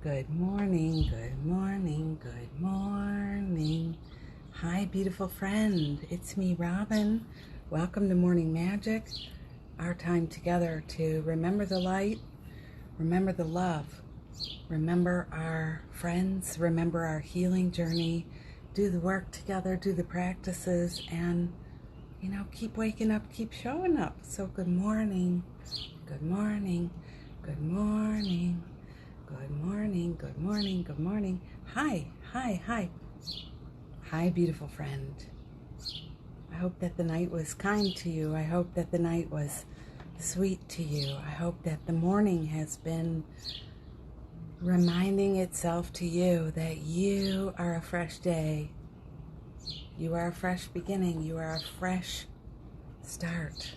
Good morning, good morning, good morning. Hi, beautiful friend. It's me, Robin. Welcome to Morning Magic, our time together to remember the light, remember the love, remember our friends, remember our healing journey, do the work together, do the practices, and, keep waking up, keep showing up. So good morning, good morning, good morning. Good morning, good morning, good morning. Hi. Hi, beautiful friend. I hope that the night was kind to you. I hope that the night was sweet to you. I hope that the morning has been reminding itself to you that you are a fresh day. You are a fresh beginning. You are a fresh start.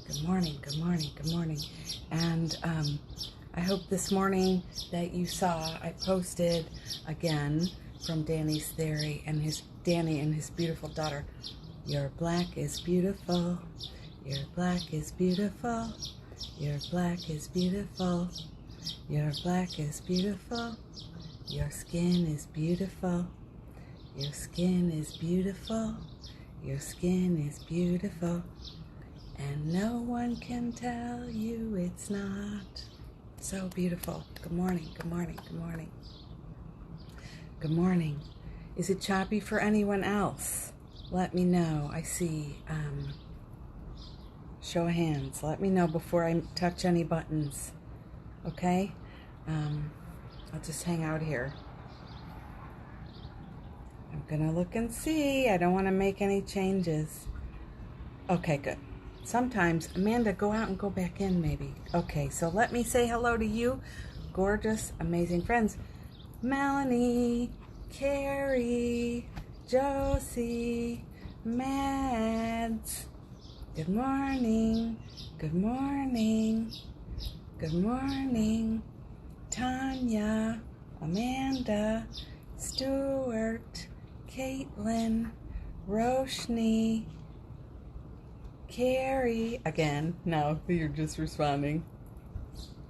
Good morning, good morning, good morning. And I hope this morning that you saw I posted again from Danny's Theory and Danny and his beautiful daughter. Your black is beautiful. Your black is beautiful. Your black is beautiful. Your black is beautiful. Your skin is beautiful. Your skin is beautiful. Your skin is beautiful. And no one can tell you it's not. So beautiful. Good morning, good morning, good morning. Good morning. Is it choppy for anyone else? Let me know. I see show of hands. Let me know before I touch any buttons. Okay? I'll just hang out here. I'm gonna look and see. I don't want to make any changes. Okay, good. Sometimes, Amanda, go out and go back in maybe. Okay, so let me say hello to you, gorgeous, amazing friends. Melanie, Carrie, Josie, Mads. Good morning, good morning, good morning. Tanya, Amanda, Stuart, Caitlin, Roshni, Carrie, again, no, you're just responding.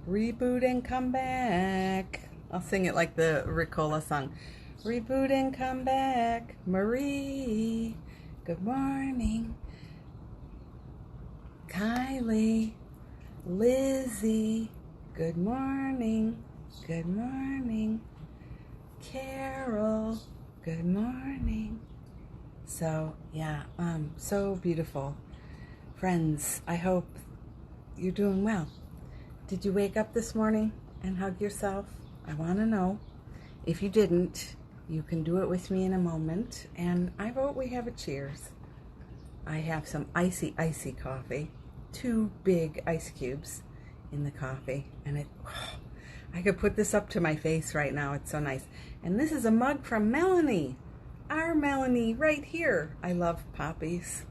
Reboot and come back. I'll sing it like the Ricola song. Reboot and come back. Marie, good morning. Kylie, Lizzie, good morning. Good morning. Carol, good morning. So, yeah, so beautiful. Friends, I hope you're doing well. Did you wake up this morning and hug yourself? I want to know. If you didn't, you can do it with me in a moment. And I vote we have a cheers. I have some icy coffee. 2 big ice cubes in the coffee. And I could put this up to my face right now. It's so nice. And this is a mug from Melanie. Our Melanie right here. I love poppies.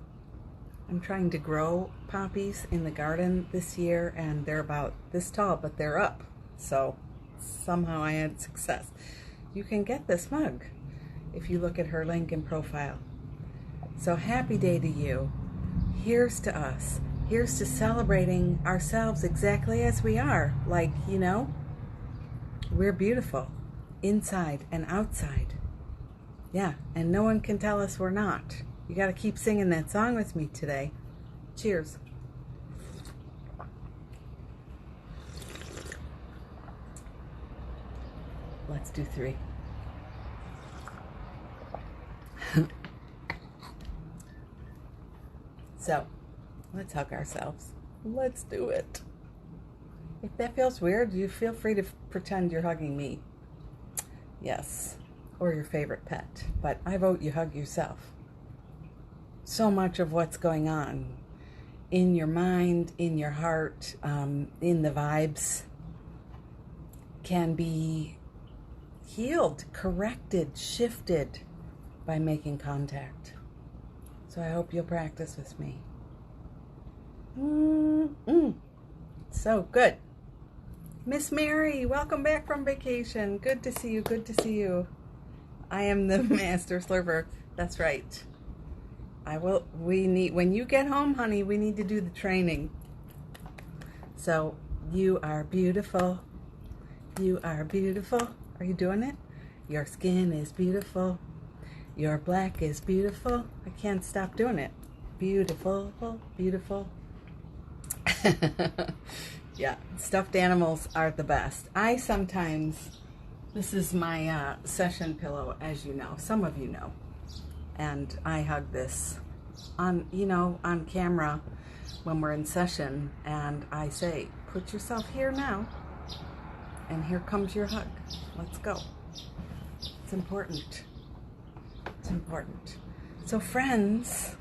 I'm trying to grow poppies in the garden this year, and they're about this tall, but they're up. So somehow I had success. You can get this mug if you look at her link in profile. So happy day to you. Here's to us. Here's to celebrating ourselves exactly as we are. Like, we're beautiful inside and outside. Yeah, and no one can tell us we're not. You got to keep singing that song with me today. Cheers. Let's do 3. So, let's hug ourselves. Let's do it. If that feels weird, you feel free to pretend you're hugging me. Yes, or your favorite pet. But I vote you hug yourself. So much of what's going on in your mind, in your heart, in the vibes can be healed, corrected, shifted by making contact. So I hope you'll practice with me. So good. Miss Mary, welcome back from vacation. Good to see you, good to see you. I am the master slurper. That's right. When you get home, honey, we need to do the training. So, you are beautiful. You are beautiful. Are you doing it? Your skin is beautiful. Your black is beautiful. I can't stop doing it. Beautiful, beautiful. Yeah, stuffed animals are the best. I sometimes, this is my session pillow, as you know. Some of you know. And I hug this on camera when we're in session. And I say, put yourself here now. And here comes your hug. Let's go. It's important. It's important. So friends,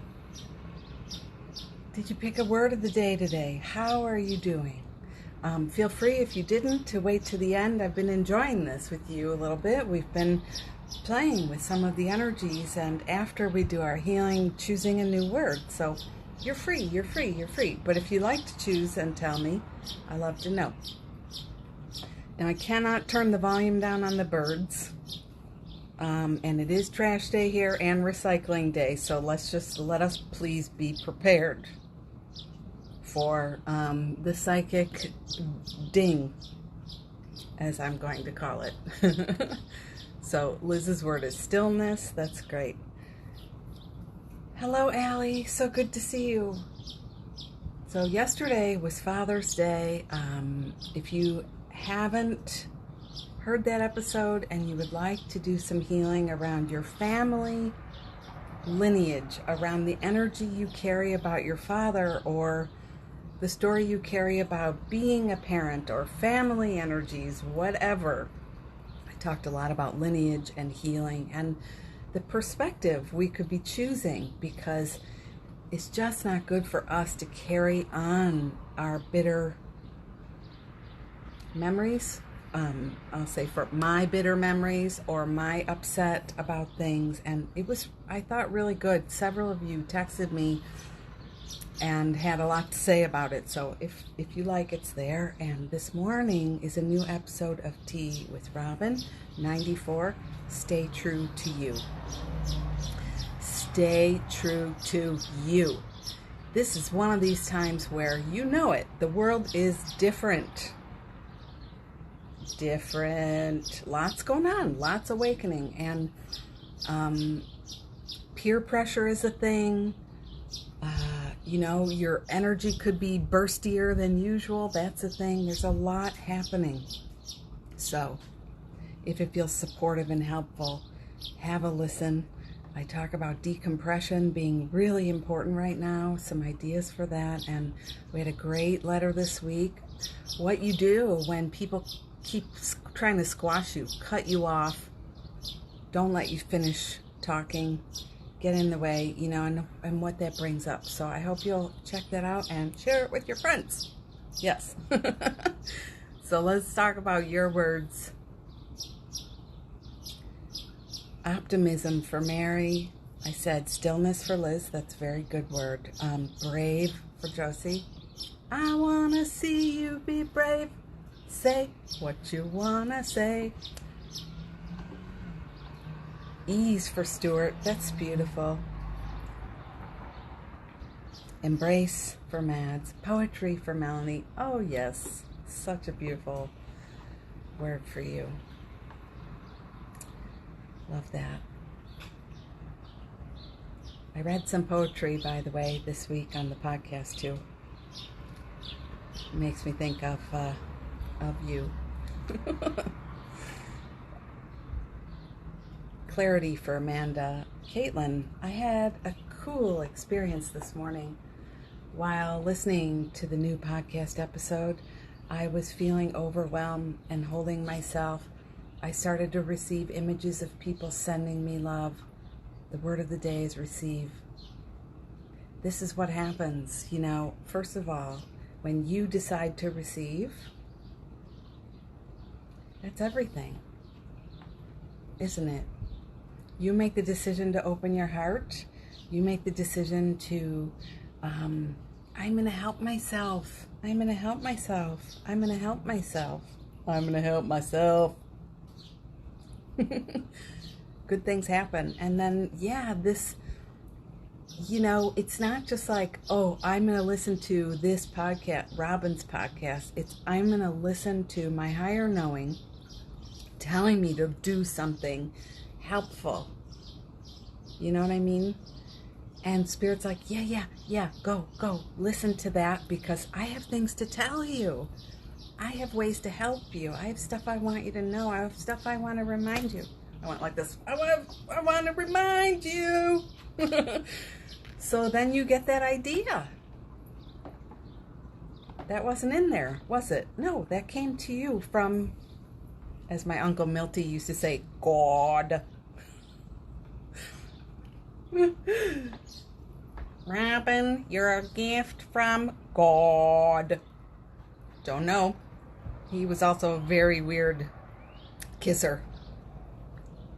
did you pick a word of the day today? How are you doing? Feel free, if you didn't, to wait to the end. I've been enjoying this with you a little bit. We've been playing with some of the energies, and after we do our healing, choosing a new word. So you're free, you're free, you're free. But if you like to choose and tell me, I love to know. Now, I cannot turn the volume down on the birds. And it is trash day here and recycling day. So let us please be prepared for the psychic ding, as I'm going to call it. So Liz's word is stillness. That's great. Hello, Allie. So good to see you. So yesterday was Father's Day. If you haven't heard that episode and you would like to do some healing around your family lineage, around the energy you carry about your father, or the story you carry about being a parent, or family energies, whatever. I talked a lot about lineage and healing and the perspective we could be choosing, because it's just not good for us to carry on our bitter memories. I'll say for my bitter memories or my upset about things. And it was, I thought, really good. Several of you texted me and had a lot to say about it. So if you like, it's there. And this morning is a new episode of Tea with Robin, 94. Stay true to you. Stay true to you. This is one of these times where you know it. The world is different. Lots going on, lots awakening, and peer pressure is a thing. Your energy could be burstier than usual. That's a thing. There's a lot happening. So if it feels supportive and helpful, have a listen. I talk about decompression being really important right now, some ideas for that, and we had a great letter this week. What you do when people keep trying to squash you, cut you off, don't let you finish talking, get in the way, and what that brings up. So I hope you'll check that out and share it with your friends. Yes. So let's talk about your words. Optimism for Mary. I said stillness for Liz. That's a very good word. Brave for Josie. I want to see you be brave. Say what you wanna say. Ease for Stuart. That's beautiful. Embrace for Mads. Poetry for Melanie. Oh yes, such a beautiful word for you. Love that. I read some poetry, by the way, this week on the podcast too. It makes me think of you. Clarity for Amanda. Caitlin, I had a cool experience this morning while listening to the new podcast episode. I was feeling overwhelmed and holding myself. I started to receive images of people sending me love. The word of the day is receive. This is what happens, first of all, when you decide to receive. That's everything, isn't it? You make the decision to open your heart. You make the decision to, I'm going to help myself. I'm going to help myself. I'm going to help myself. I'm going to help myself. Good things happen. And then, this it's not just like, oh, I'm going to listen to this podcast, Robin's podcast. It's I'm going to listen to my higher knowing telling me to do something helpful. You know what I mean? And Spirit's like, yeah, go, listen to that because I have things to tell you. I have ways to help you. I have stuff I want you to know. I have stuff I want to remind you. I want like this. I want to remind you. So then you get that idea. That wasn't in there, was it? No, that came to you from, as my Uncle Milty used to say, God. Robin, you're a gift from God. Don't know. He was also a very weird kisser.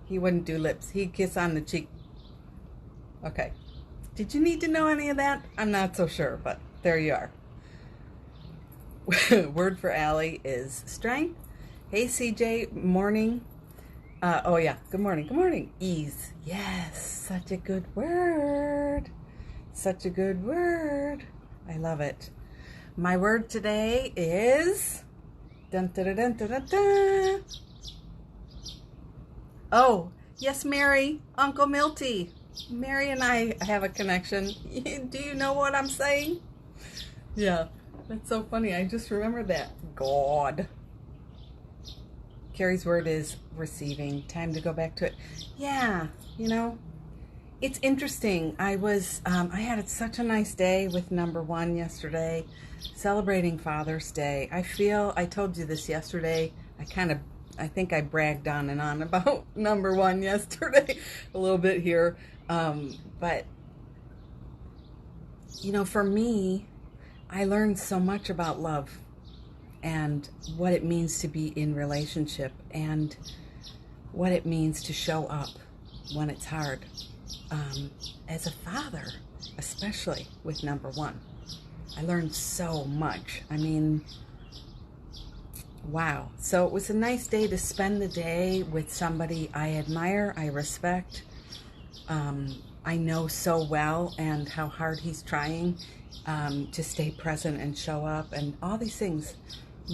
He wouldn't do lips. He'd kiss on the cheek. Okay. Did you need to know any of that? I'm not so sure, but there you are. Word for Allie is strength. Hey, CJ, morning. Oh, yeah. Good morning. Good morning. Ease. Yes. Such a good word. Such a good word. I love it. My word today is... Dun, dun, dun, dun, dun, dun. Oh, yes, Mary. Uncle Milty. Mary and I have a connection. Do you know what I'm saying? Yeah. That's so funny. I just remembered that. God. Carrie's word is receiving. Time to go back to it. Yeah, it's interesting. I had such a nice day with number 1 yesterday, celebrating Father's Day. I told you this yesterday. I think I bragged on and on about number 1 yesterday a little bit here. But, for me, I learned so much about love and what it means to be in relationship and what it means to show up when it's hard. As a father, especially with number 1, I learned so much. I mean, wow. So it was a nice day to spend the day with somebody I admire, I respect, I know so well, and how hard he's trying to stay present and show up and all these things.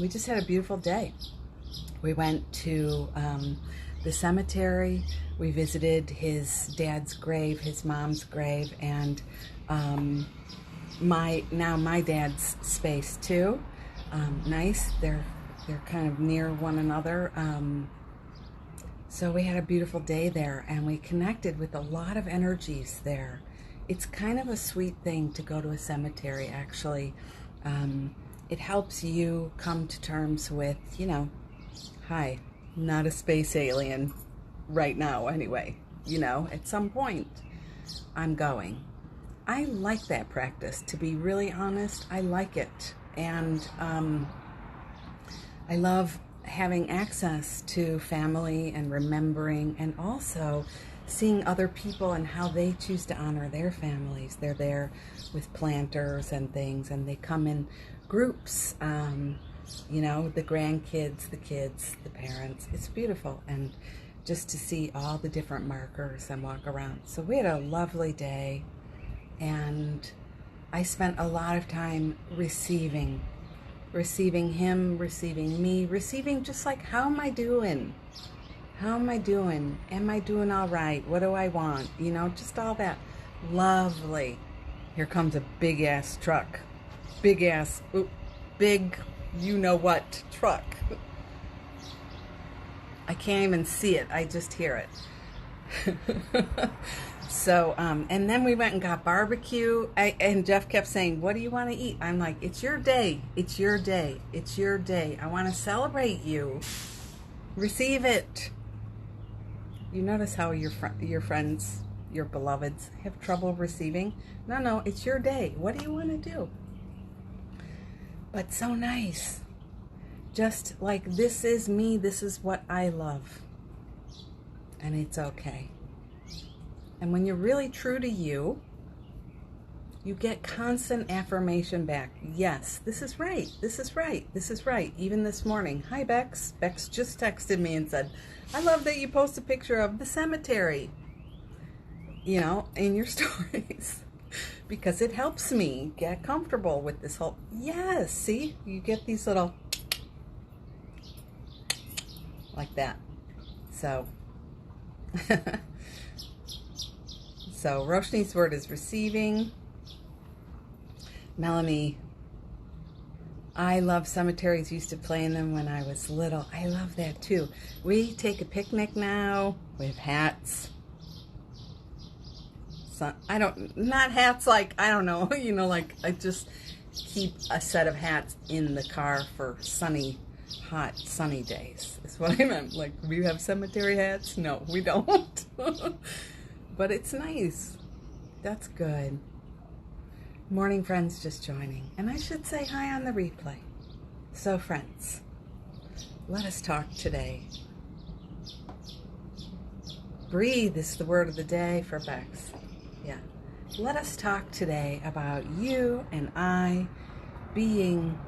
We just had a beautiful day. We went to the cemetery. We visited his dad's grave, his mom's grave, and my dad's space too. Nice. They're kind of near one another. So we had a beautiful day there, and we connected with a lot of energies there. It's kind of a sweet thing to go to a cemetery, actually. It helps you come to terms with, hi, not a space alien right now anyway. At some point, I'm going. I like that practice, to be really honest. I like it. And I love having access to family and remembering, and also seeing other people and how they choose to honor their families. They're there with planters and things, and they come in groups, the grandkids, the kids, the parents. It's beautiful, and just to see all the different markers and walk around. So we had a lovely day, and I spent a lot of time receiving him, receiving me, receiving just like, how am I doing? How am I doing? Am I doing all right? What do I want? Just all that. Lovely. Here comes a big ass truck. Big you-know-what truck. I can't even see it. I just hear it. So, and then we went and got barbecue. And Jeff kept saying, what do you want to eat? I'm like, it's your day. It's your day. It's your day. I want to celebrate you. Receive it. You notice how your friends, your beloveds, have trouble receiving? No, it's your day. What do you want to do? But so nice. Just like, this is me. This is what I love. And it's okay. And when you're really true to you, you get constant affirmation back. Yes, this is right. This is right. This is right. Even this morning. Hi, Bex. Bex just texted me and said, I love that you post a picture of the cemetery, in your stories. because it helps me get comfortable with this whole, yes, see, you get these little, like that. So, so Roshni's word is receiving. Melanie, I love cemeteries. Used to play in them when I was little. I love that too. We take a picnic now with hats. So, not hats like, I don't know, like I just keep a set of hats in the car for hot, sunny days. Is what I meant. Like, we have cemetery hats? No, we don't. But it's nice. That's good. Morning, friends just joining. And I should say hi on the replay. So, friends, let us talk today. Breathe is the word of the day for Bex. Yeah. Let us talk today about you and I being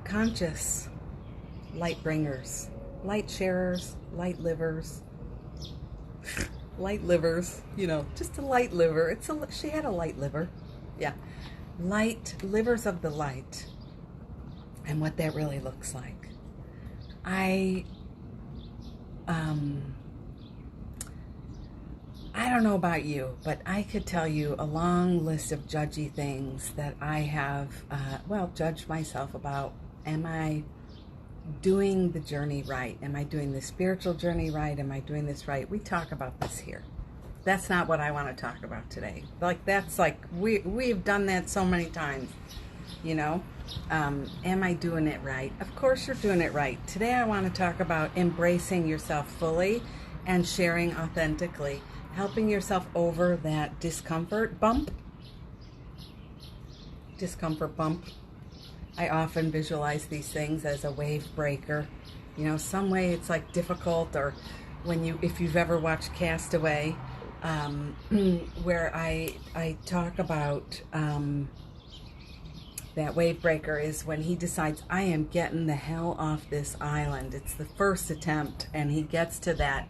conscious light bringers, light sharers, light livers. Light livers, just a light liver. She had a light liver. Yeah. Light, livers of the light, and what that really looks like. I don't know about you, but I could tell you a long list of judgy things that I have, judged myself about. Am I doing the journey right? Am I doing the spiritual journey right? Am I doing this right? We talk about this here. That's not what I want to talk about today. We've done that so many times, am I doing it right? Of course you're doing it right. Today I want to talk about embracing yourself fully and sharing authentically, helping yourself over that discomfort bump. I often visualize these things as a wave breaker. Some way it's like difficult, or if you've ever watched Castaway, where I talk about that wave breaker is when he decides, I am getting the hell off this island. It's the first attempt, and he gets to that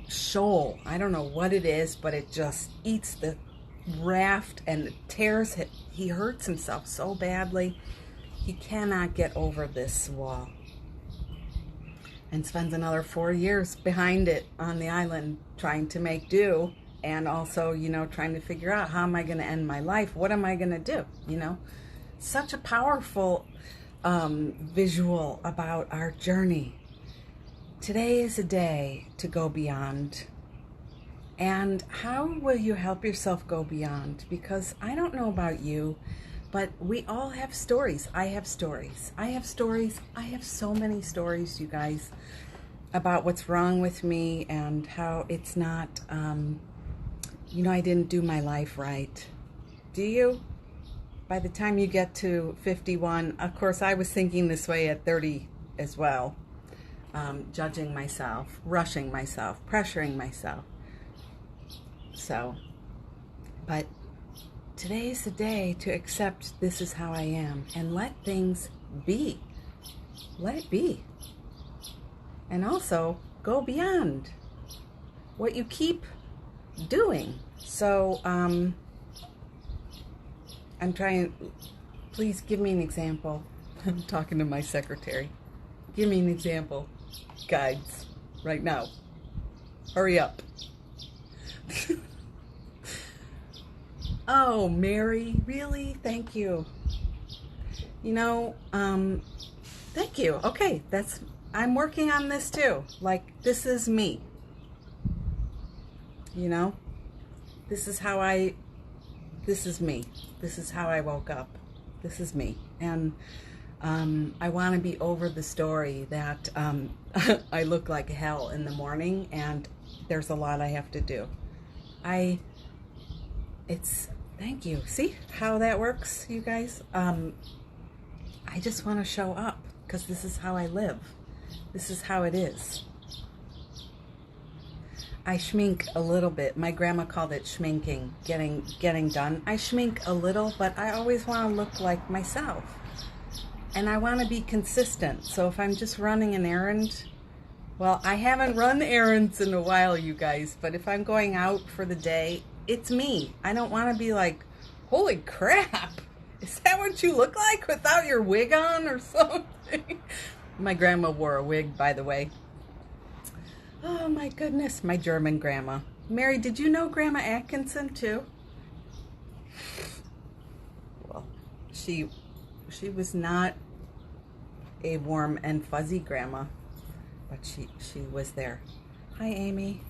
shoal. I don't know what it is, but it just eats the raft and tears it. He hurts himself so badly. He cannot get over this wall, and spends another 4 years behind it on the island trying to make do, and also, trying to figure out, how am I going to end my life? What am I going to do? Such a powerful visual about our journey. Today is a day to go beyond. And how will you help yourself go beyond? Because I don't know about you, but we all have stories. I have stories. I have so many stories, you guys, about what's wrong with me and how it's not, I didn't do my life right. Do you? By the time you get to 51, of course, I was thinking this way at 30 as well, judging myself, rushing myself, pressuring myself. So, but today's the day to accept this is how I am and let things be. Let it be. And also go beyond what you keep doing. So, I'm trying, please give me an example. I'm talking to my secretary. Give me an example, guides, right now. Hurry up. Oh, Mary, really? Thank you. Thank you. Okay, I'm working on this too. Like, this is me. This is me. This is how I woke up. This is me. And I want to be over the story that I look like hell in the morning and there's a lot I have to do. Thank you. See how that works, you guys? I just want to show up because this is how I live. This is how it is. I schmink a little bit. My grandma called it schminking, getting done. I schmink a little, but I always want to look like myself. And I want to be consistent. So if I'm just running an errand, well, I haven't run errands in a while, you guys, but if I'm going out for the day, it's me. I don't want to be like, holy crap, is that what you look like without your wig on or something? My grandma wore a wig, by the way. Oh my goodness, my German grandma. Mary, did you know Grandma Atkinson too? Well, she was not a warm and fuzzy grandma, but she was there. Hi, Amy.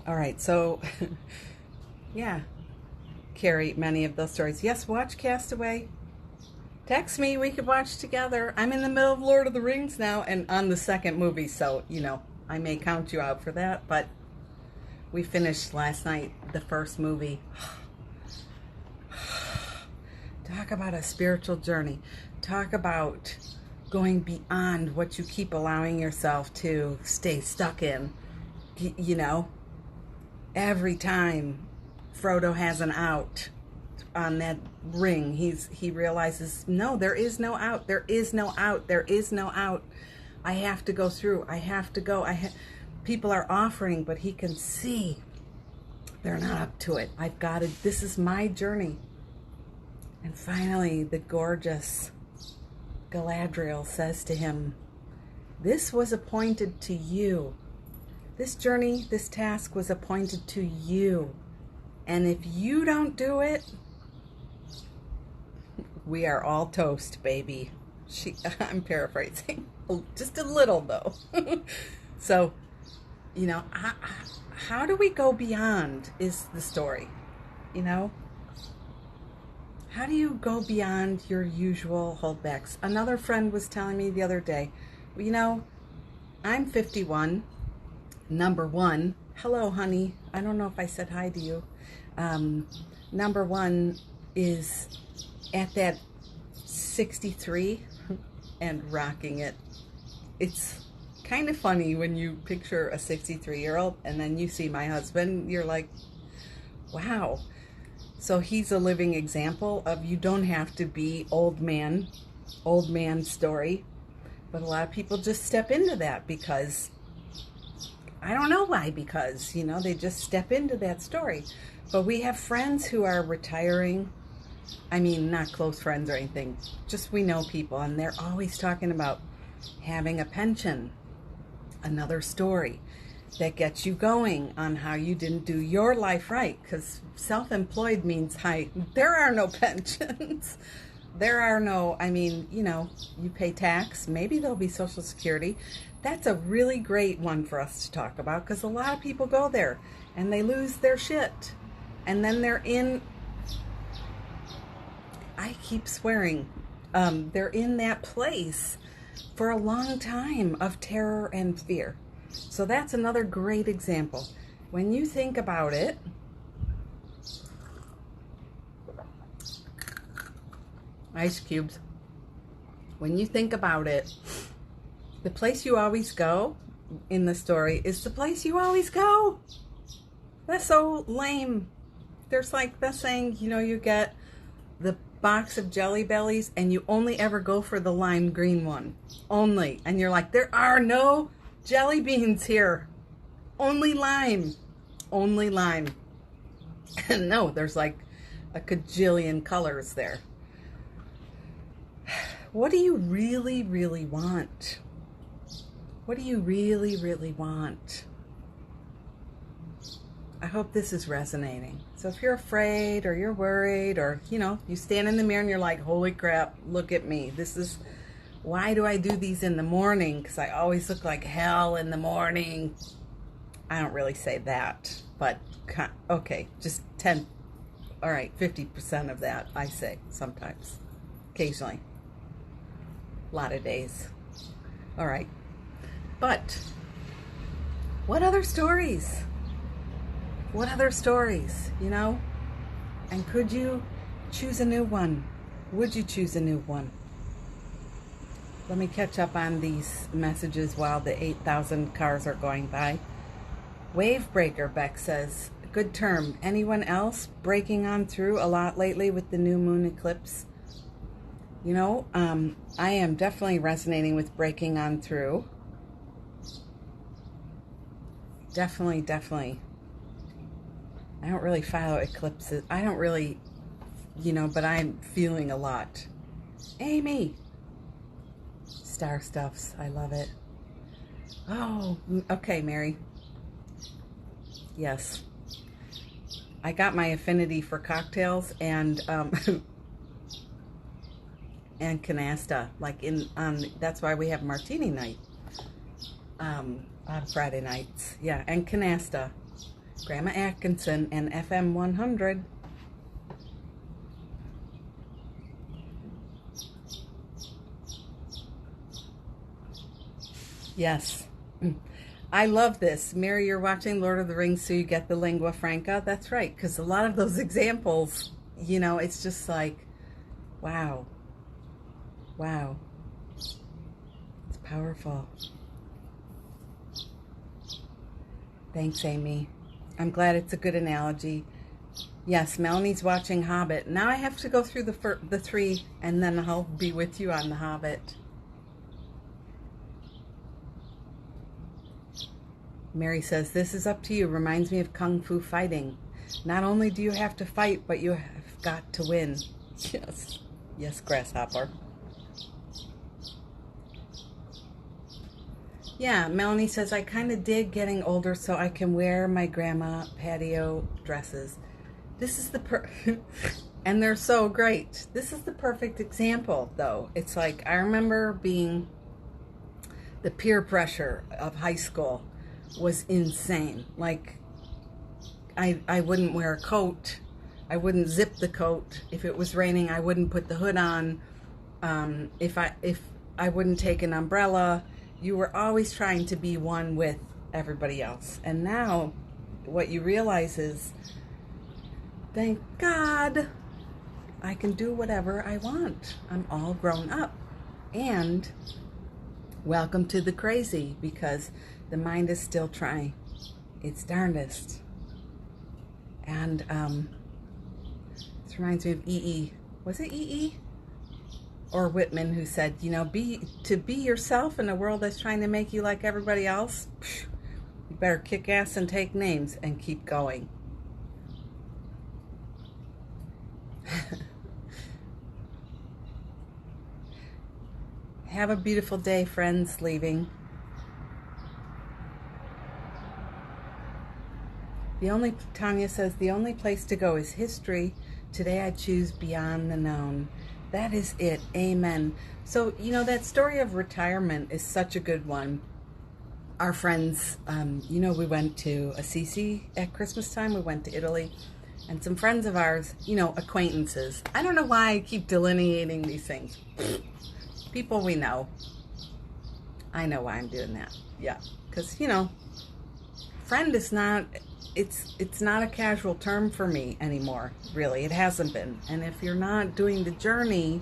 All right, so yeah, Carrie, many of those stories. Yes, watch Castaway. Text me, we could watch together. I'm in the middle of Lord of the Rings now and on the second movie, so, you know, I may count you out for that, but we finished last night the first movie. Talk about a spiritual journey. Talk about going beyond what you keep allowing yourself to stay stuck in. You know, every time Frodo has an out on that ring, he realizes, no, there is no out. There is no out. There is no out. I have to go through. I have to go. People are offering, but he can see they're not up to it. I've got to, this is my journey. And finally, the gorgeous Galadriel says to him, this was appointed to you. This journey, this task was appointed to you. And if you don't do it, we are all toast, baby. I'm paraphrasing. Just a little, though. So, you know, how do we go beyond is the story, you know? How do you go beyond your usual holdbacks? Another friend was telling me the other day, you know, I'm 51. Number one, hello, honey. I don't know if I said hi to you. Number one is at that 63 and rocking it. It's kind of funny when you picture a 63-year-old and then you see my husband, you're like, wow. So he's a living example of you don't have to be old man story. But a lot of people just step into that because, I don't know why, because, you know, they just step into that story. But we have friends who are retiring. I mean, not close friends or anything, just we know people, and they're always talking about having a pension, another story that gets you going on how you didn't do your life right, because self-employed means there are no pensions. There are no, I mean, you know, you pay tax, maybe there'll be Social Security. That's a really great one for us to talk about, because a lot of people go there and they lose their shit. And then they're in, I keep swearing, they're in that place for a long time of terror and fear. So that's another great example. When you think about it, ice cubes. When you think about it, the place you always go in the story is the place you always go. That's so lame. There's like the saying, you know, you get the box of Jelly Bellies and you only ever go for the lime green one. Only. And you're like, there are no jelly beans here. Only lime. Only lime. And no, there's like a cajillion colors there. What do you really, really want? What do you really, really want? I hope this is resonating. So if you're afraid or you're worried or, you know, you stand in the mirror and you're like, holy crap, look at me. This is, why do I do these in the morning? Because I always look like hell in the morning. I don't really say that, but okay, just 10, all right, 50% of that I say sometimes, occasionally, a lot of days. All right, but what other stories? What other stories, you know? And could you choose a new one? Would you choose a new one? Let me catch up on these messages while the 8,000 cars are going by. Wavebreaker, Beck says, good term. Anyone else breaking on through a lot lately with the new moon eclipse? You know, I am definitely resonating with breaking on through. definitely, definitely. I don't really follow eclipses. I don't really, but I'm feeling a lot. Amy! Star stuffs. I love it. Oh, okay, Mary. Yes. I got my affinity for cocktails and and canasta. That's why we have martini night on Friday nights. Yeah, and canasta. Grandma Atkinson and FM 100. Yes. I love this. Mary, you're watching Lord of the Rings, so you get the lingua franca. That's right, because a lot of those examples, it's just like, wow. Wow. It's powerful. Thanks, Amy. I'm glad it's a good analogy. Yes, Melanie's watching Hobbit. Now I have to go through the three, and then I'll be with you on the Hobbit. Mary says, this is up to you. Reminds me of Kung Fu fighting. Not only do you have to fight, but you have got to win. Yes. Yes, Grasshopper. Yeah, Melanie says, I kind of dig getting older so I can wear my grandma patio dresses. This is and they're so great. This is the perfect example, though. It's like, I remember being, the peer pressure of high school was insane. Like, I wouldn't wear a coat. I wouldn't zip the coat. If it was raining, I wouldn't put the hood on. If I wouldn't take an umbrella. You were always trying to be one with everybody else. And now what you realize is, thank God I can do whatever I want. I'm all grown up. And welcome to the crazy, because the mind is still trying its darndest. And this reminds me of E.E. Was it E.E.? Or Whitman, who said, to be yourself in a world that's trying to make you like everybody else, you better kick ass and take names and keep going. Have a beautiful day, friends leaving. Tanya says, the only place to go is history. Today I choose beyond the known. That is it. Amen. So, that story of retirement is such a good one. Our friends, we went to Assisi at Christmas time. We went to Italy. And some friends of ours, acquaintances. I don't know why I keep delineating these things. People we know. I know why I'm doing that. Yeah. Because, friend is not... It's not a casual term for me anymore, really. It hasn't been. And if you're not doing the journey,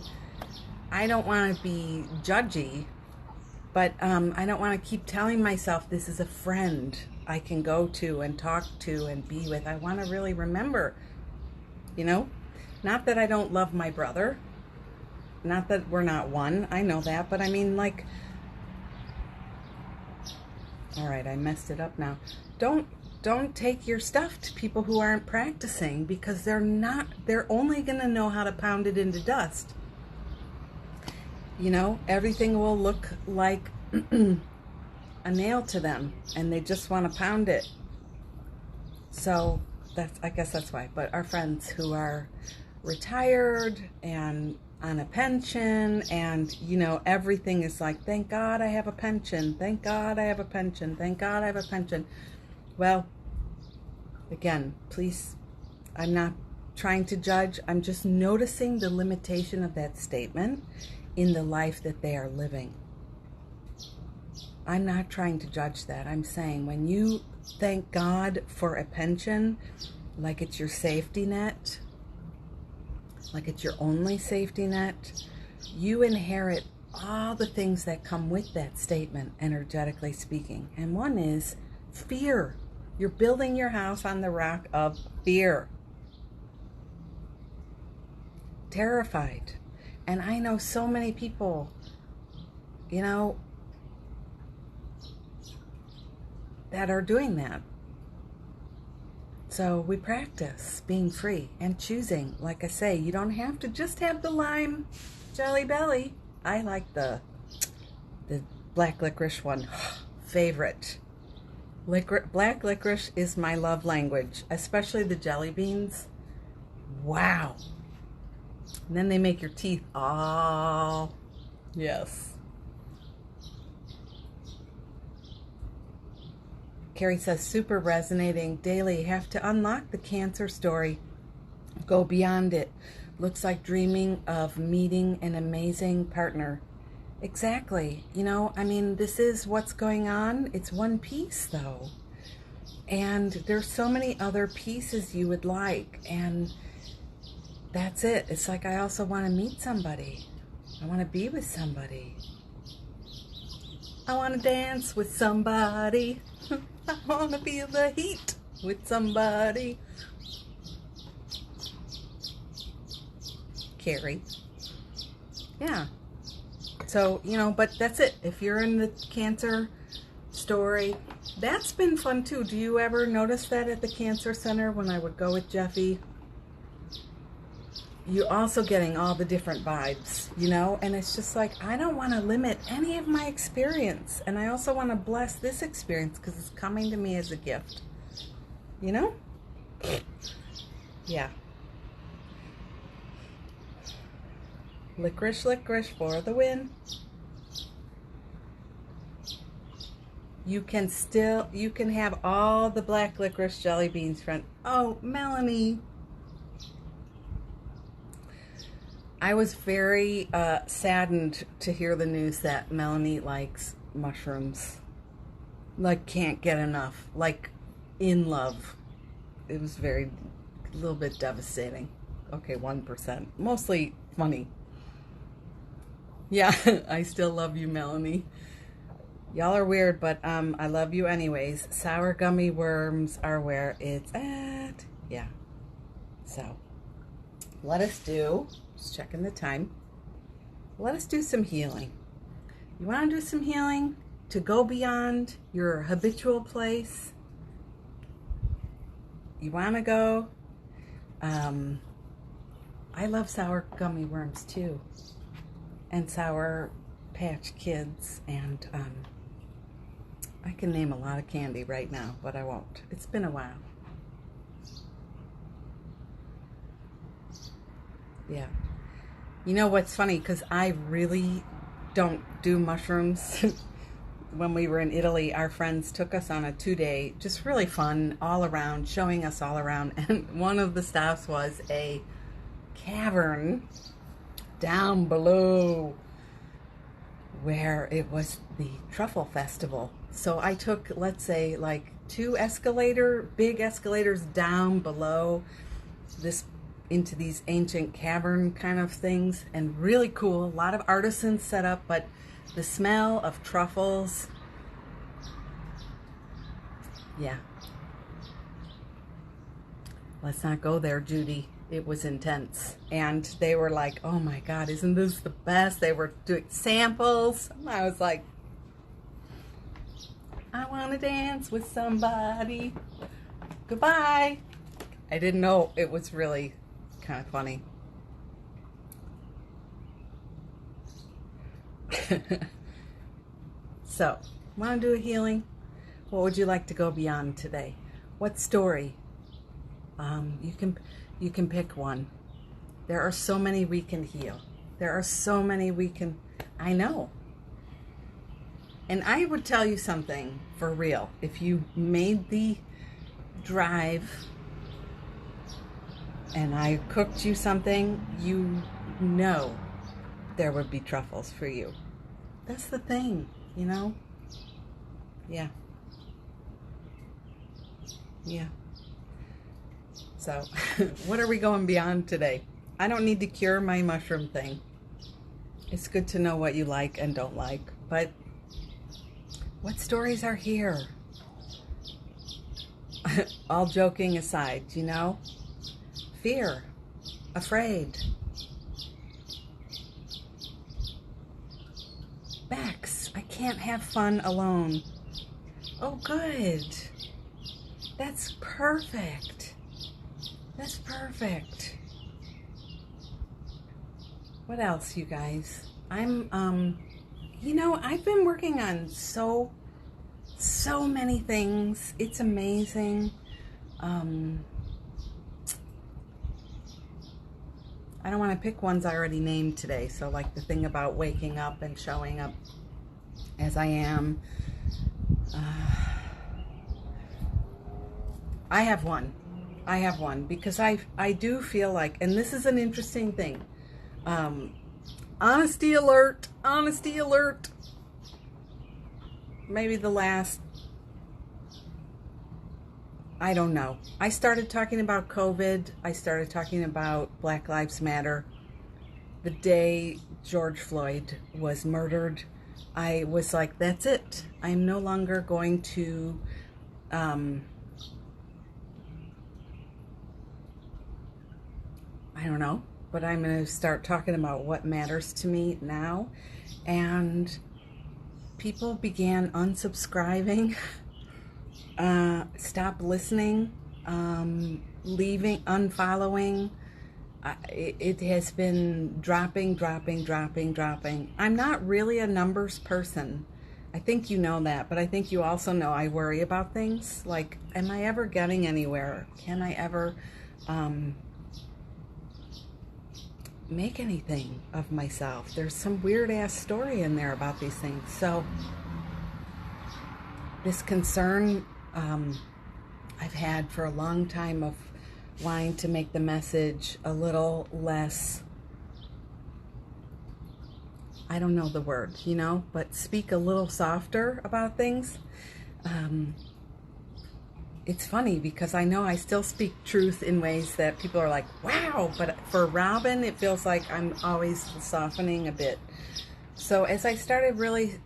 I don't want to be judgy, but I don't want to keep telling myself this is a friend I can go to and talk to and be with. I want to really remember, not that I don't love my brother, not that we're not one. I know that, but I mean, like, all right, I messed it up now. Don't take your stuff to people who aren't practicing, because they're only going to know how to pound it into dust. Everything will look like a nail to them, and they just want to pound it. So I guess that's why. But our friends who are retired and on a pension, and everything is like, thank God I have a pension. Thank God I have a pension. Thank God I have a pension. Well, again, please, I'm not trying to judge. I'm just noticing the limitation of that statement in the life that they are living. I'm not trying to judge that. I'm saying, when you thank God for a pension, like it's your safety net, like it's your only safety net, you inherit all the things that come with that statement, energetically speaking. And one is fear. You're building your house on the rock of fear. Terrified. And I know so many people, that are doing that. So we practice being free and choosing. Like I say, you don't have to just have the lime Jelly Belly. I like the black licorice one. Favorite. Black licorice is my love language, especially the jelly beans. Wow. And then they make your teeth all, yes. Carrie says, super resonating daily. Have to unlock the cancer story. Go beyond it. Looks like dreaming of meeting an amazing partner. Exactly. You know, I mean, this is what's going on. It's one piece, though. And there's so many other pieces you would like. And that's it. It's like I also want to meet somebody. I want to be with somebody. I want to dance with somebody. I want to feel the heat with somebody. Carrie. Yeah. So, you know, but that's it. If you're in the cancer story, that's been fun too. Do you ever notice that at the cancer center when I would go with Jeffy? You're also getting all the different vibes, you know, and it's just like, I don't want to limit any of my experience. And I also want to bless this experience because it's coming to me as a gift, you know? Yeah. Licorice, licorice for the win. You can have all the black licorice jelly beans, friend. Oh, Melanie. I was very saddened to hear the news that Melanie likes mushrooms. Like, can't get enough. Like, in love. It was a little bit devastating. Okay, 1%. Mostly funny. Yeah, I still love you, Melanie. Y'all are weird, but I love you anyways. Sour gummy worms are where it's at. Yeah. So, let us do... Just checking the time. Let us do some healing. You want to do some healing to go beyond your habitual place? You want to go? I love sour gummy worms too, and Sour Patch Kids, and I can name a lot of candy right now, but I won't. It's been a while. Yeah. You know what's funny? Because I really don't do mushrooms. When we were in Italy, our friends took us on a 2-day, just really fun, all around, showing us all around. And one of the stops was a cavern down below where it was the truffle festival. So I took, let's say, like 2 big escalators down below this into these ancient cavern kind of things, and really cool. A lot of artisans set up, but the smell of truffles, yeah. Let's not go there, Judy. It was intense. And they were like, oh my God, isn't this the best? They were doing samples. I was like, I want to dance with somebody. Goodbye. I didn't know it was really kind of funny. So, want to do a healing? What would you like to go beyond today? What story? You can pick one. There are so many we can heal. There are so many we can. I know. And I would tell you something for real. If you made the drive and I cooked you something, you know there would be truffles for you. That's the thing, you know? Yeah. Yeah. So, what are we going beyond today? I don't need to cure my mushroom thing. It's good to know what you like and don't like, but what stories are here? All joking aside, you know? Fear, afraid. Bex, I can't have fun alone. Oh, good. That's perfect. That's perfect. What else, you guys? I've been working on so many things. It's amazing. I don't want to pick ones I already named today. So like the thing about waking up and showing up as I am. I have one because I do feel like, and this is an interesting thing. Honesty alert. Maybe the last, I don't know. I started talking about COVID. I started talking about Black Lives Matter. The day George Floyd was murdered, I was like, that's it. I'm no longer going to, I don't know, but I'm going to start talking about what matters to me now. And people began unsubscribing, stop listening, leaving, unfollowing. It has been dropping. I'm not really a numbers person. I think you know that, but I think you also know I worry about things. Like, am I ever getting anywhere? Can I ever make anything of myself? There's some weird ass story in there about these things. So this concern I've had for a long time of wanting to make the message a little less, I don't know the word, but speak a little softer about things. It's funny because I know I still speak truth in ways that people are like, wow, but for Robin, it feels like I'm always softening a bit. So as I started really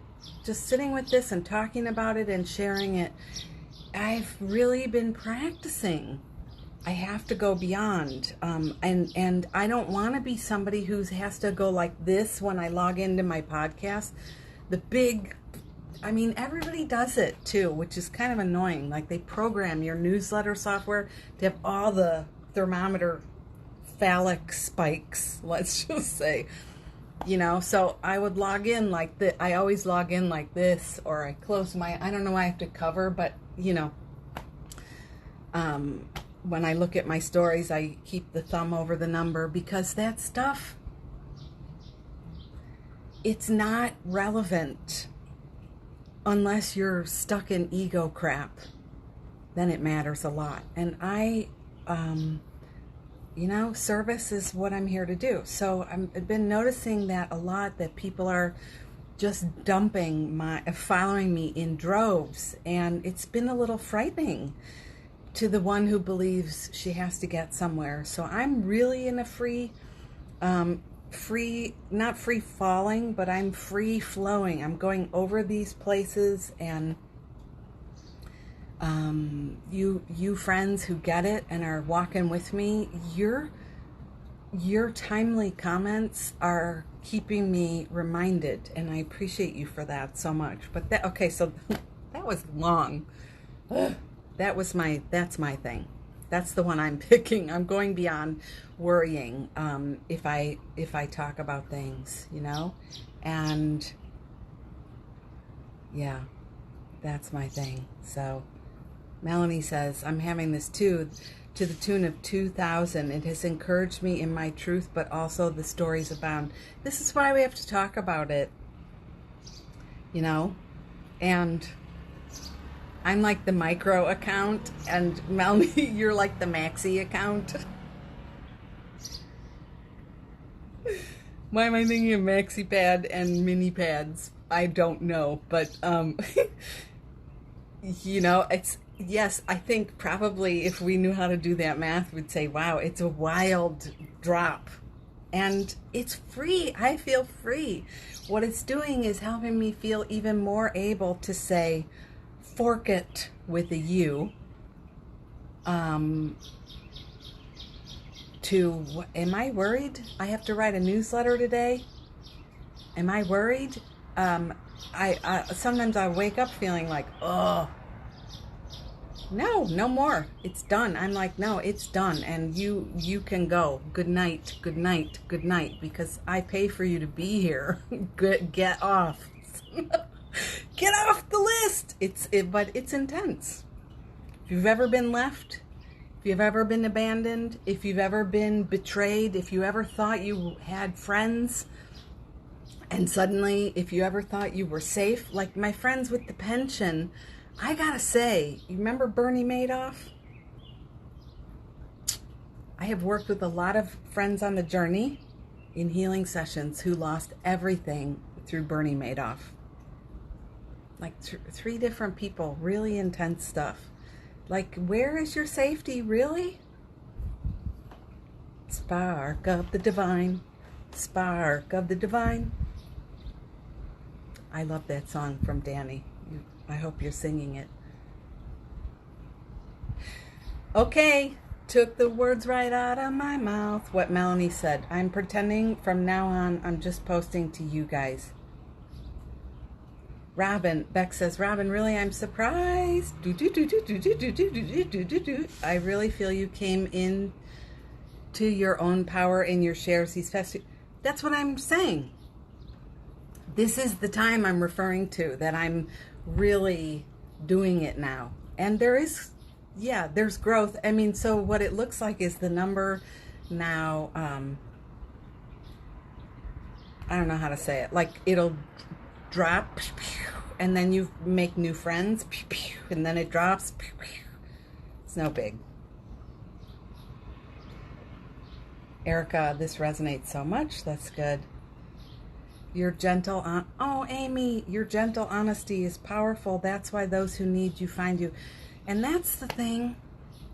just sitting with this and talking about it and sharing it, I've really been practicing. I have to go beyond. And I don't want to be somebody who has to go like this when I log into my podcast. Everybody does it too, which is kind of annoying. Like they program your newsletter software to have all the thermometer phallic spikes, let's just say. So I would log in like this. I always log in like this, or I close I don't know why I have to cover, but when I look at my stories, I keep the thumb over the number because that stuff, it's not relevant unless you're stuck in ego crap. Then it matters a lot. And service is what I'm here to do. So I've been noticing that a lot, that people are just following me in droves. And it's been a little frightening to the one who believes she has to get somewhere. So I'm really in a not free falling, but I'm free flowing. I'm going over these places, and you friends who get it and are walking with me, your timely comments are keeping me reminded, and I appreciate you for that so much. But so that was long. That's my thing. That's the one I'm picking. I'm going beyond worrying if I talk about things, and yeah, that's my thing. So Melanie says, I'm having this too, to the tune of 2,000. It has encouraged me in my truth, but also the stories abound. This is why we have to talk about it, and I'm like the micro account, and Melanie, you're like the maxi account. Why am I thinking of maxi pad and mini pads? I don't know, but yes, I think probably if we knew how to do that math, we'd say, wow, it's a wild drop. And it's free. I feel free. What it's doing is helping me feel even more able to say, fork it with a U, am I worried I have to write a newsletter today? Am I worried? I sometimes I wake up feeling like, oh, no, no more. It's done. I'm like, no, it's done. And you can go. Good night, good night, good night, because I pay for you to be here. Get off. Get off the list. But it's intense. If you've ever been left, if you've ever been abandoned, if you've ever been betrayed, if you ever thought you had friends, and suddenly, if you ever thought you were safe, like my friends with the pension, I gotta say, you remember Bernie Madoff? I have worked with a lot of friends on the journey in healing sessions who lost everything through Bernie Madoff. Like three different people, really intense stuff. Like, where is your safety, really? Spark of the divine, spark of the divine. I love that song from Danny. I hope you're singing it. Okay, took the words right out of my mouth. What Melanie said. I'm pretending from now on I'm just posting to you guys. Robin, Beck says, Robin, really, I'm surprised. I really feel you came in to your own power in your shares these past. That's what I'm saying. This is the time I'm referring to, that I'm really doing it now. And there's growth. I mean, so what it looks like is the number now, I don't know how to say it. Like, it'll drop, and then you make new friends, and then it drops. It's no big. Erica, this resonates so much. That's good. Your gentle, Amy, your gentle honesty is powerful. That's why those who need you find you. And that's the thing.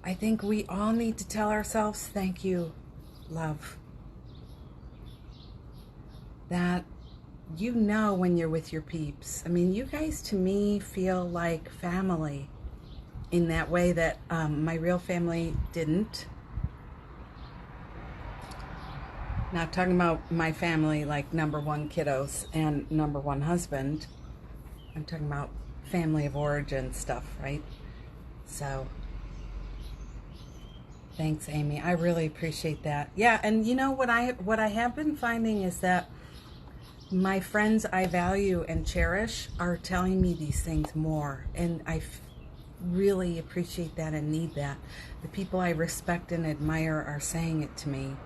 I think we all need to tell ourselves, thank you, love. That you know when you're with your peeps. I mean, you guys to me feel like family in that way that my real family didn't. Not talking about my family, like number one kiddos and number one husband. I'm talking about family of origin stuff, right? So, thanks, Amy. I really appreciate that. Yeah, and you know what I have been finding is that my friends I value and cherish are telling me these things more, and I really appreciate that and need that. The people I respect and admire are saying it to me.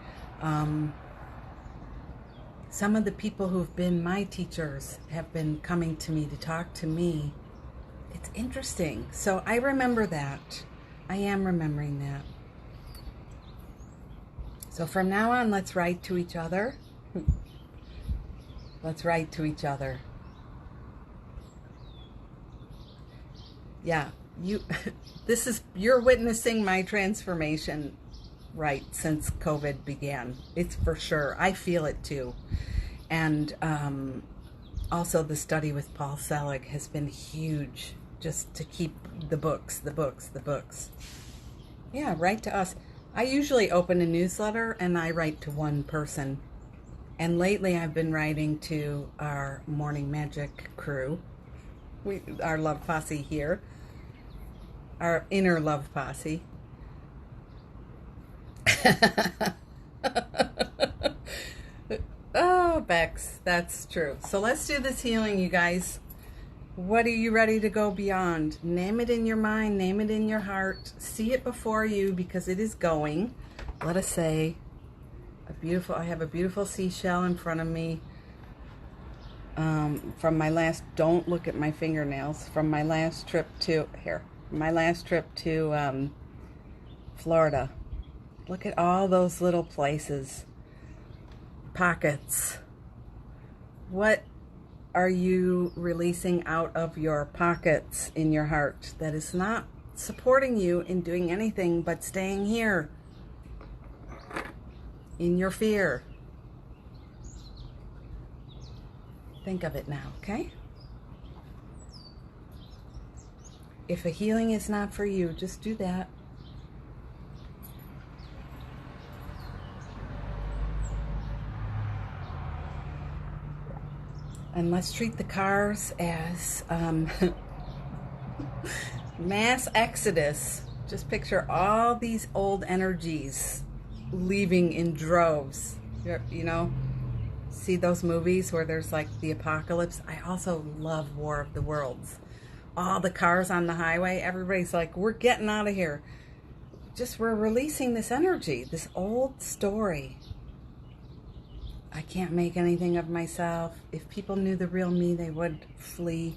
Some of the people who've been my teachers have been coming to me to talk to me. It's interesting. So I remember that. I am remembering that. So from now on, let's write to each other. Let's write to each other. Yeah, you're witnessing my transformation, right, since COVID began. It's for sure. I feel it too. And also the study with Paul Selig has been huge, just to keep the books. Yeah, write to us. I usually open a newsletter and I write to one person. And lately I've been writing to our Morning Magic crew, our love posse here, our inner love posse. Oh, Bex, that's true. So let's do this healing, you guys. What are you ready to go beyond? Name it in your mind, name it in your heart. See it before you, because it is going. Let us say, I have a beautiful seashell in front of me. From my last, don't look at my fingernails, from my last trip to, Florida. Look at all those little places. Pockets. What are you releasing out of your pockets in your heart that is not supporting you in doing anything but staying here in your fear? Think of it now, okay? If a healing is not for you, just do that. And let's treat the cars as Mass exodus. Just picture all these old energies leaving in droves. You know, see those movies where there's like the apocalypse? I also love War of the Worlds. All the cars on the highway, everybody's like, we're getting out of here. Just we're releasing this energy, this old story. I can't make anything of myself. If people knew the real me, they would flee.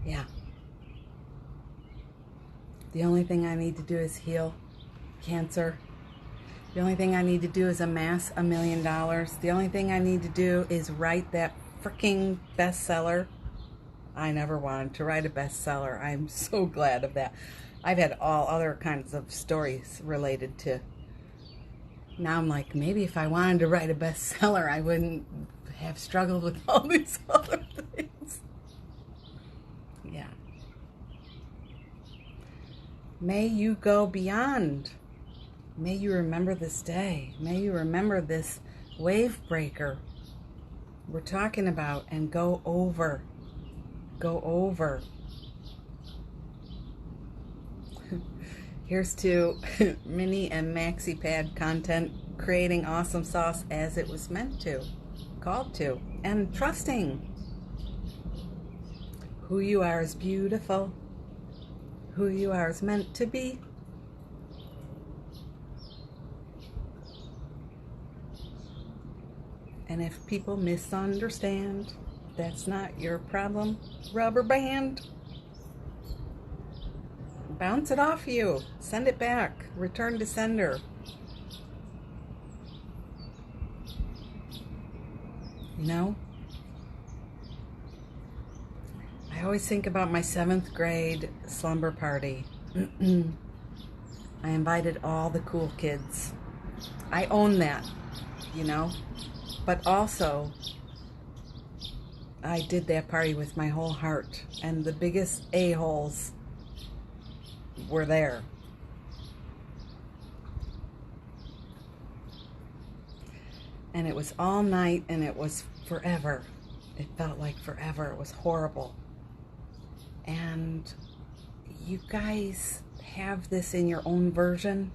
Yeah. The only thing I need to do is heal cancer. The only thing I need to do is amass $1 million. The only thing I need to do is write that freaking bestseller. I never wanted to write a bestseller. I'm so glad of that. I've had all other kinds of stories related to. Now I'm like, maybe if I wanted to write a bestseller, I wouldn't have struggled with all these other things. Yeah. May you go beyond. May you remember this day. May you remember this wave breaker we're talking about and go over. Go over. Here's to mini and maxi pad content, creating awesome sauce as it was meant to, called to, and trusting. Who you are is beautiful. Who you are is meant to be. And if people misunderstand, that's not your problem. Rubber band. Bounce it off you. Send it back. Return to sender. You know? I always think about my 7th grade slumber party. I invited all the cool kids. I own that, you know? But also, I did that party with my whole heart, and the biggest a-holes were there. And it was all night, and it was forever. It felt like forever. It was horrible. And you guys have this in your own version.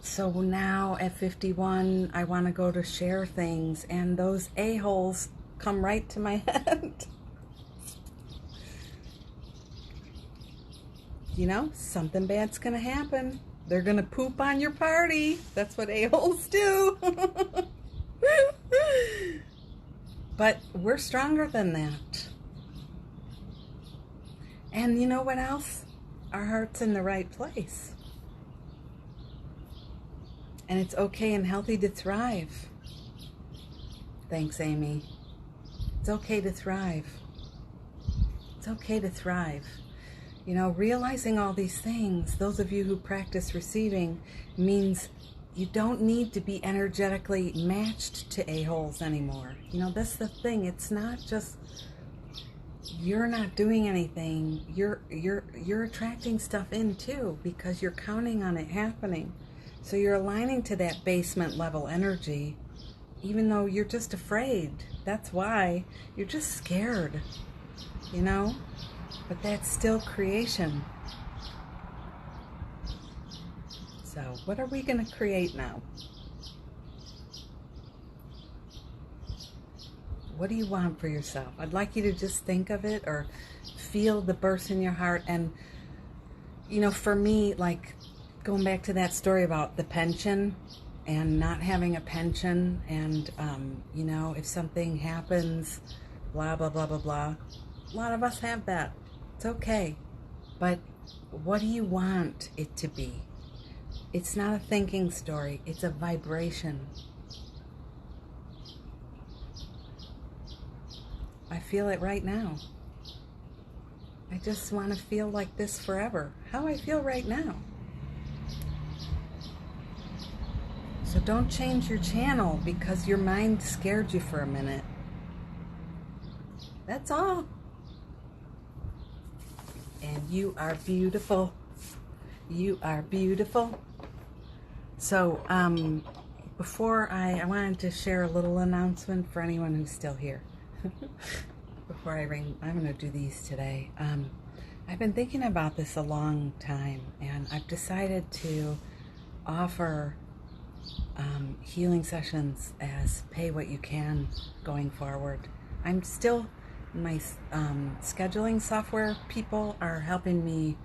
So now at 51, I want to go to share things, and those a-holes come right to my head. You know, something bad's going to happen. They're going to poop on your party. That's what a-holes do. But we're stronger than that. And you know what else? Our heart's in the right place. And it's okay and healthy to thrive. Thanks, Amy. It's okay to thrive. It's okay to thrive. You know, realizing all these things, those of you who practice receiving, means you don't need to be energetically matched to a-holes anymore. You know, that's the thing. It's not just you're not doing anything. You're attracting stuff in too, because you're counting on it happening. So you're aligning to that basement level energy, even though you're just afraid. That's why. You're just scared, you know? But that's still creation. So what are we going to create now? What do you want for yourself? I'd like you to just think of it or feel the burst in your heart. And, you know, for me, like, going back to that story about the pension and not having a pension and, you know, if something happens, blah, blah, blah, blah, blah. A lot of us have that. It's okay. But what do you want it to be? It's not a thinking story. It's a vibration. I feel it right now. I just want to feel like this forever. How I feel right now. So don't change your channel because your mind scared you for a minute. That's all. And you are beautiful. You are beautiful. So, before I wanted to share a little announcement for anyone who's still here. Before I ring, I'm going to do these today. I've been thinking about this a long time, and I've decided to offer healing sessions as pay what you can going forward. I'm still, my scheduling software people are helping me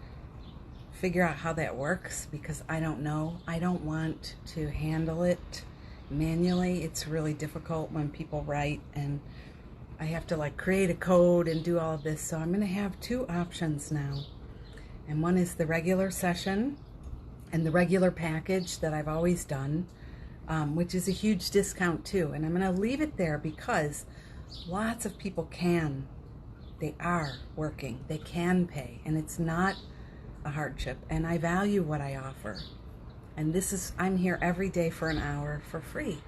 figure out how that works because I don't know. I don't want to handle it manually. It's really difficult when people write and I have to like create a code and do all of this. So I'm going to have two options now. And one is the regular session and the regular package that I've always done, which is a huge discount too. And I'm going to leave it there because lots of people they are working, they can pay, and it's not a hardship. And I value what I offer. And I'm here every day for an hour for free,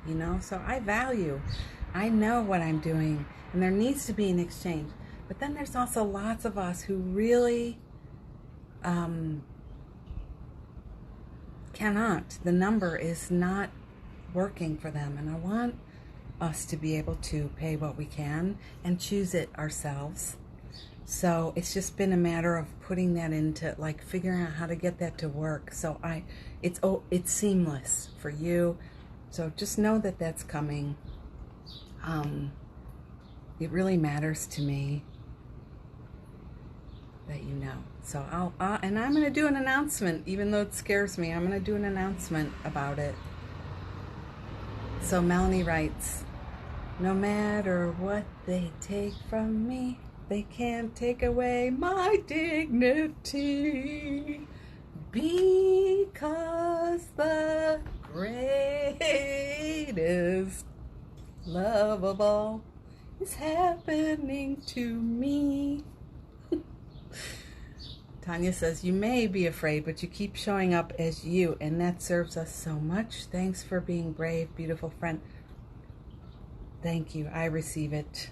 so I know what I'm doing, and there needs to be an exchange. But then there's also lots of us who really cannot. The number is not working for them, and I want us to be able to pay what we can and choose it ourselves. So it's just been a matter of putting that into, like, figuring out how to get that to work. So it's seamless for you. So just know that that's coming. It really matters to me that you know. So and I'm going to do an announcement, even though it scares me. I'm going to do an announcement about it. So Melanie writes, no matter what they take from me, they can't take away my dignity, because the greatest love of all is happening to me. Tanya says, you may be afraid, but you keep showing up as you, and that serves us so much. Thanks for being brave, beautiful friend. Thank you. I receive it.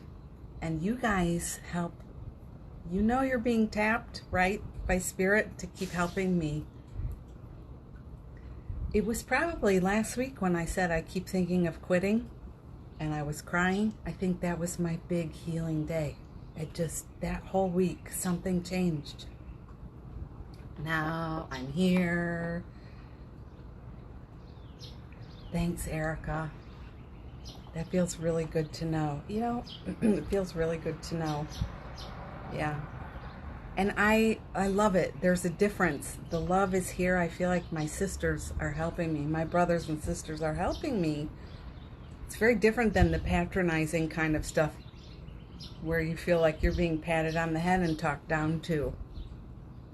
And you guys help. You're being tapped, right, by Spirit to keep helping me. It was probably last week when I said I keep thinking of quitting and I was crying. I think that was my big healing day. That whole week, something changed. Now I'm here. Thanks, Erica. That feels really good to know. It feels really good to know. Yeah. And I love it. There's a difference. The love is here. I feel like my sisters are helping me. My brothers and sisters are helping me. It's very different than the patronizing kind of stuff where you feel like you're being patted on the head and talked down to.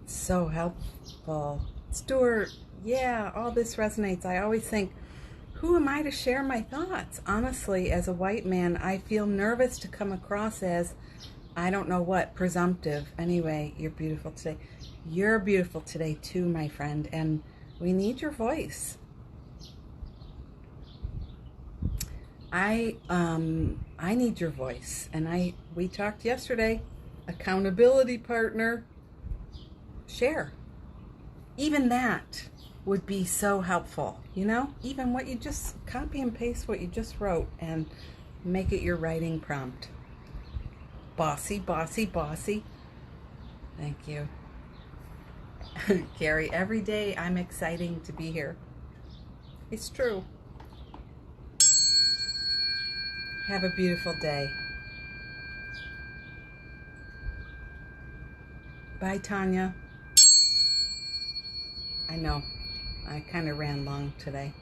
It's so helpful. Stuart, yeah, all this resonates. I always think, who am I to share my thoughts? Honestly, as a white man, I feel nervous to come across as, I don't know what, presumptive. Anyway, you're beautiful today. You're beautiful today too, my friend, and we need your voice. I need your voice, and we talked yesterday. Accountability partner. Share. Even that would be so helpful, even what you just copy and paste what you just wrote and make it your writing prompt. Bossy, bossy, bossy. Thank you. Carrie, every day I'm exciting to be here. It's true. Have a beautiful day. Bye, Tanya. I know, I kind of ran long today.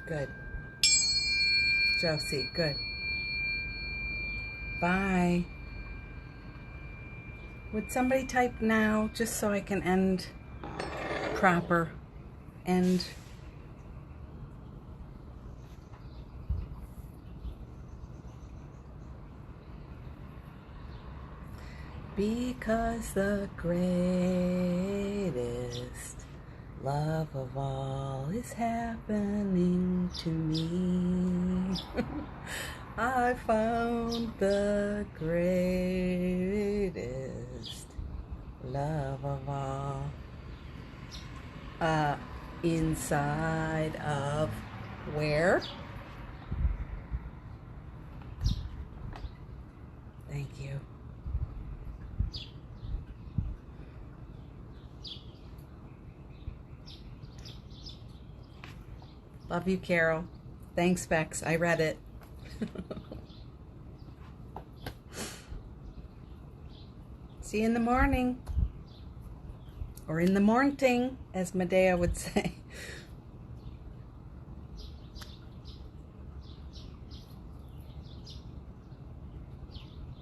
Good. Josie, good. Bye. Would somebody type now, just so I can end proper? End. Because the greatest love of all is happening to me. I found the greatest love of all. Inside of where? Thank you. Love you, Carol. Thanks, Bex. I read it. See you in the morning. Or in the morning, as Medea would say.